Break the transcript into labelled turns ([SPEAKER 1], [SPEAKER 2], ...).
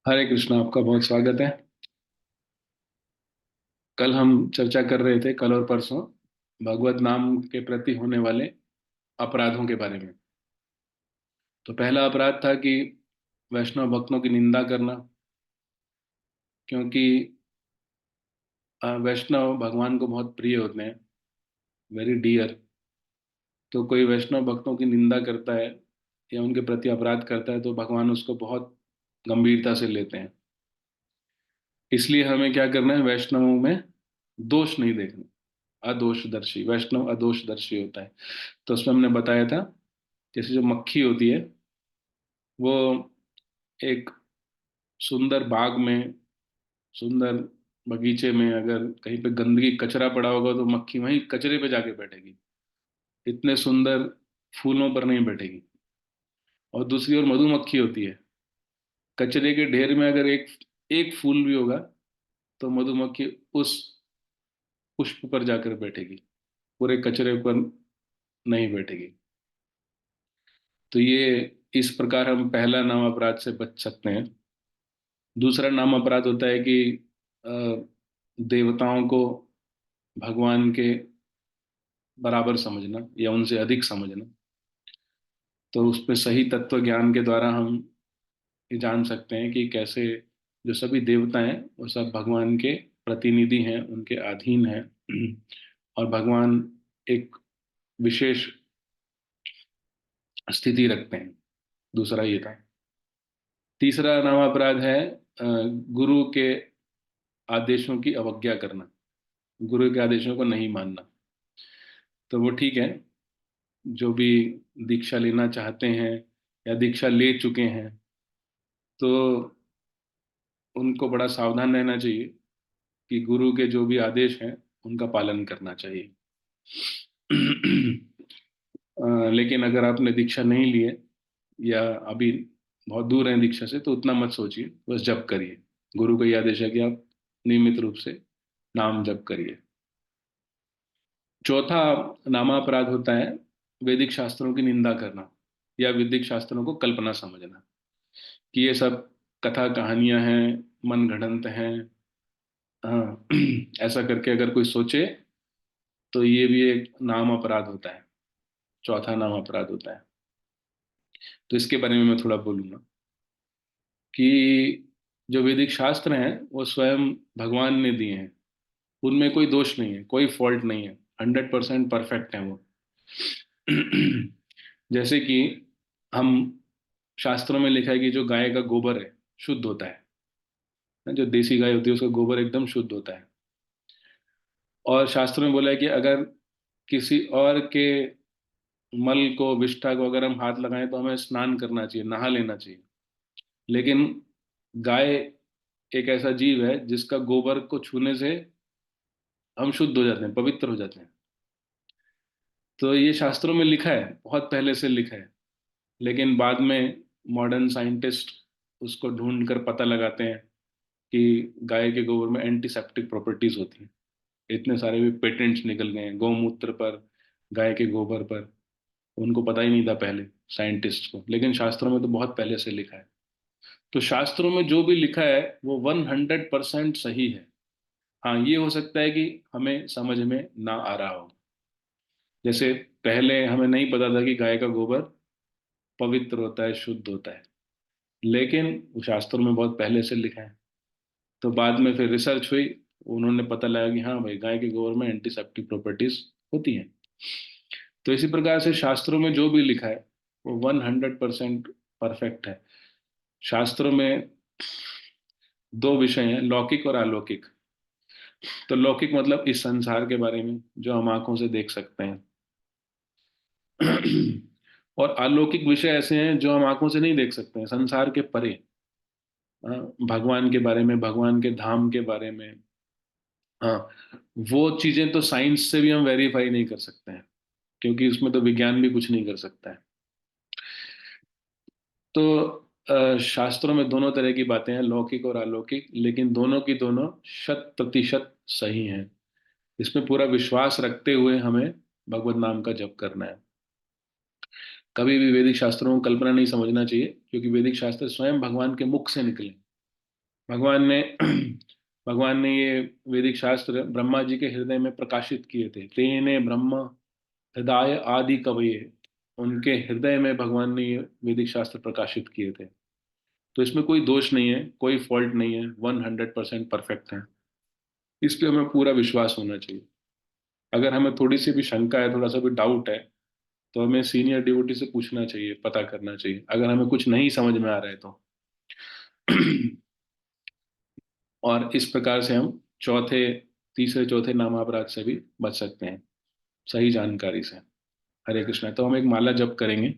[SPEAKER 1] हरे कृष्णा। आपका बहुत स्वागत है। कल हम चर्चा कर रहे थे, कल और परसों, भगवत नाम के प्रति होने वाले अपराधों के बारे में। तो पहला अपराध था कि वैष्णव भक्तों की निंदा करना, क्योंकि वैष्णव भगवान को बहुत प्रिय होते हैं, वेरी डियर। तो कोई वैष्णव भक्तों की निंदा करता है या उनके प्रति अपराध करता है तो भगवान उसको बहुत गंभीरता से लेते हैं। इसलिए हमें क्या करना है, वैष्णवों में दोष नहीं देखना। अदोषदर्शी, वैष्णव अदोषदर्शी होता है। तो उसमें हमने बताया था, जैसे जो मक्खी होती है, वो एक सुंदर बाग में, सुंदर बगीचे में अगर कहीं पे गंदगी कचरा पड़ा होगा तो मक्खी वहीं कचरे पे जाके बैठेगी, इतने सुंदर फूलों पर नहीं बैठेगी। और दूसरी ओर मधुमक्खी होती है, कचरे के ढेर में अगर एक एक फूल भी होगा तो मधुमक्खी उस पुष्प पर जाकर बैठेगी, पूरे कचरे पर नहीं बैठेगी। तो ये इस प्रकार हम पहला नाम अपराध से बच सकते हैं। दूसरा नाम अपराध होता है कि अ, देवताओं को भगवान के बराबर समझना या उनसे अधिक समझना। तो उस पे सही तत्व ज्ञान के द्वारा हम ये जान सकते हैं कि कैसे जो सभी देवता हैं वो सब भगवान के प्रतिनिधि हैं, उनके अधीन हैं। और भगवान एक विशेष स्थिति रखते हैं। दूसरा ये था। तीसरा नाम अपराध है गुरु के आदेशों की अवज्ञा करना, गुरु के आदेशों को नहीं मानना। तो वो ठीक है, जो भी दीक्षा लेना चाहते हैं या दीक्षा ले चुके हैं, तो उनको बड़ा सावधान रहना चाहिए कि गुरु के जो भी आदेश हैं उनका पालन करना चाहिए। लेकिन अगर आपने दीक्षा नहीं लिए या अभी बहुत दूर हैं दीक्षा से, तो उतना मत सोचिए, बस जप करिए। गुरु का ये आदेश है कि आप नियमित रूप से नाम जप करिए। चौथा नामापराध होता है वैदिक शास्त्रों की निंदा करना या वैदिक शास्त्रों को कल्पना समझना, कि ये सब कथा कहानियां हैं, मन गढ़ंत हैं। हाँ, ऐसा करके अगर कोई सोचे तो ये भी एक नाम अपराध होता है, चौथा नाम अपराध होता है। तो इसके बारे में मैं थोड़ा बोलूंगा कि जो वैदिक शास्त्र हैं वो स्वयं भगवान ने दिए हैं, उनमें कोई दोष नहीं है, कोई फॉल्ट नहीं है, 100% परफेक्ट है वो। जैसे कि हम शास्त्रों में लिखा है कि जो गाय का गोबर है शुद्ध होता है, जो देसी गाय होती है उसका गोबर एकदम शुद्ध होता है। और शास्त्रों में बोला है कि अगर किसी और के मल को, विष्ठा को अगर हम हाथ लगाएं तो हमें स्नान करना चाहिए, नहा लेना चाहिए। लेकिन गाय एक ऐसा जीव है जिसका गोबर को छूने से हम शुद्ध हो जाते हैं, पवित्र हो जाते हैं। तो ये शास्त्रों में लिखा है, बहुत पहले से लिखा है। लेकिन बाद में मॉडर्न साइंटिस्ट उसको ढूंढ कर पता लगाते हैं कि गाय के गोबर में एंटीसेप्टिक प्रॉपर्टीज होती हैं। इतने सारे भी पेटेंट्स निकल गए हैं गौमूत्र पर, गाय के गोबर पर। उनको पता ही नहीं था पहले, साइंटिस्ट को, लेकिन शास्त्रों में तो बहुत पहले से लिखा है। तो शास्त्रों में जो भी लिखा है वो 100% सही है। हाँ, ये हो सकता है कि हमें समझ में ना आ रहा हो। जैसे पहले हमें नहीं पता था कि गाय का गोबर पवित्र होता है, शुद्ध होता है, लेकिन वो शास्त्रों में बहुत पहले से लिखा है। तो बाद में फिर रिसर्च हुई, उन्होंने पता लगा कि हाँ भाई, गाय के गोबर में एंटीसेप्टिक प्रॉपर्टीज होती हैं। तो इसी प्रकार से शास्त्रों में जो भी लिखा है वो 100% परफेक्ट है। शास्त्रों में दो विषय हैं, लौकिक और अलौकिक। तो लौकिक मतलब इस संसार के बारे में जो हम आंखों से देख सकते हैं। और अलौकिक विषय ऐसे हैं जो हम आंखों से नहीं देख सकते हैं, संसार के परे। हाँ, भगवान के बारे में, भगवान के धाम के बारे में। हाँ, वो चीजें तो साइंस से भी हम वेरीफाई नहीं कर सकते हैं, क्योंकि उसमें तो विज्ञान भी कुछ नहीं कर सकता है। तो शास्त्रों में दोनों तरह की बातें हैं, लौकिक और अलौकिक, लेकिन दोनों की दोनों 100% सही हैं। इसमें पूरा विश्वास रखते हुए हमें भगवत नाम का जप करना है। कभी भी वैदिक शास्त्रों को कल्पना नहीं समझना चाहिए, क्योंकि वैदिक शास्त्र स्वयं भगवान के मुख से निकले। भगवान ने भगवान ने ये वैदिक शास्त्र ब्रह्मा जी के हृदय में प्रकाशित किए थे। तेने ब्रह्म हृदय आदि कवये, उनके हृदय में भगवान ने ये वैदिक शास्त्र प्रकाशित किए थे। तो इसमें कोई दोष नहीं है, कोई फॉल्ट नहीं है, 100% परफेक्ट है। इस पे हमें पूरा विश्वास होना चाहिए। अगर हमें थोड़ी सी भी शंका है, थोड़ा सा भी डाउट है, तो हमें सीनियर डिवोटी से पूछना चाहिए, पता करना चाहिए, अगर हमें कुछ नहीं समझ में आ रहा है तो। और इस प्रकार से हम तीसरे चौथे नामापराध से भी बच सकते हैं, सही जानकारी से। हरे कृष्णा। तो हम एक माला जप करेंगे।